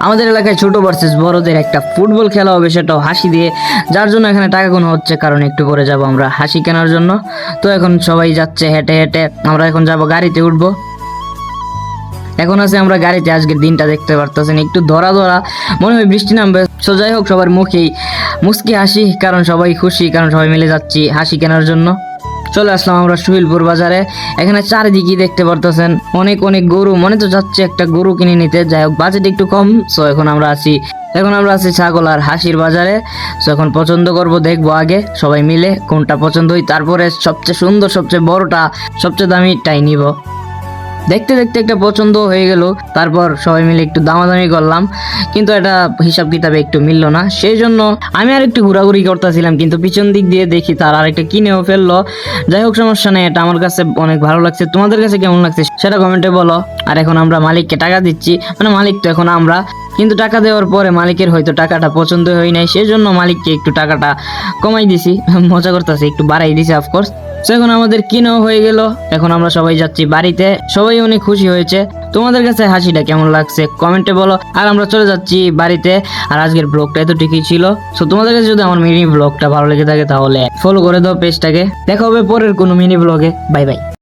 আমাদের এলাকায় ছোট ভার্সেস বড়দের একটা ফুটবল খেলা হবে, সেটাও হাসি দিয়ে। যার জন্য এখানে টাকা গোনা হচ্ছে, কারণ একটু পরে যাব আমরা হাসি কেনার জন্য। তো এখন সবাই যাচ্ছে হেঁটে হেঁটে, আমরা এখন যাব গাড়িতে উঠবো। এখন আছে আমরা গাড়িতে, আজকের দিনটা দেখতে পারতেছেন একটু ধরা ধরা, মনে হয় বৃষ্টি নামবে। সো যাই হোক, সবার মুখেই মুস্কি হাসি, কারণ সবাই খুশি, কারণ সবাই মিলে যাচ্ছি হাসি কেনার জন্য। চলে আসলাম আমরা সুহিলপুর বাজারে। এখানে চারিদিকে দেখতে পারতেছেন অনেক অনেক গরু, মনে তো যাচ্ছে একটা গরু কিনে নিতে। যাই হোক, বাজেট একটু কম। সো এখন আমরা আছি ছাগল আর হাসির বাজারে। সো এখন পছন্দ করব, দেখবো আগে সবাই মিলে কোনটা পছন্দ হয়, তারপরে সবচেয়ে সুন্দর, সবচেয়ে বড়টা, সবচেয়ে দামিটাই নিব। দেখতে দেখতে একটা পছন্দ হয়ে গেল, তারপর সবাই মিলে একটু দামাদামি করলাম, কিন্তু এটা হিসাব কিতাবে একটু মিললো না। সেই জন্য আমি আর একটু ঘোরাঘুরি করতেছিলাম, কিন্তু পিছন দিক দিয়ে দেখি তার আরেকটা কিনেও ফেললো। যাই হোক, সমস্যা নেই, এটা আমার কাছে অনেক ভালো লাগছে। তোমাদের কাছে কেমন লাগছে সেটা কমেন্টে বলো। আর এখন আমরা মালিককে টাকা দিচ্ছি, মানে মালিক তো এখন আমরা, কিন্তু টাকা দেওয়ার পরে মালিকের হয়তো টাকাটা পছন্দ হয় নাই, সেই জন্য মালিককে একটু টাকাটা কমাই দিছি। মজা করতেছি, একটু বাড়াই দিছি অফকোর্স। এখন আমাদের কিনাও হয়ে গেল, এখন আমরা সবাই যাচ্ছি বাড়িতে। সবাই অনেক খুশি হয়েছে। তোমাদের কাছে হাসিটা কেমন লাগছে কমেন্টে বলো। আর আমরা চলে যাচ্ছি বাড়িতে। আর আজকের ব্লগটা এতটুকুই ছিল। সো তোমাদের কাছে যদি আমার মিনি ব্লগটা ভালো লেগে থাকে তাহলে ফলো করে দাও পেজটাকে। দেখা হবে পরের কোনো মিনি ব্লগে। Bye bye.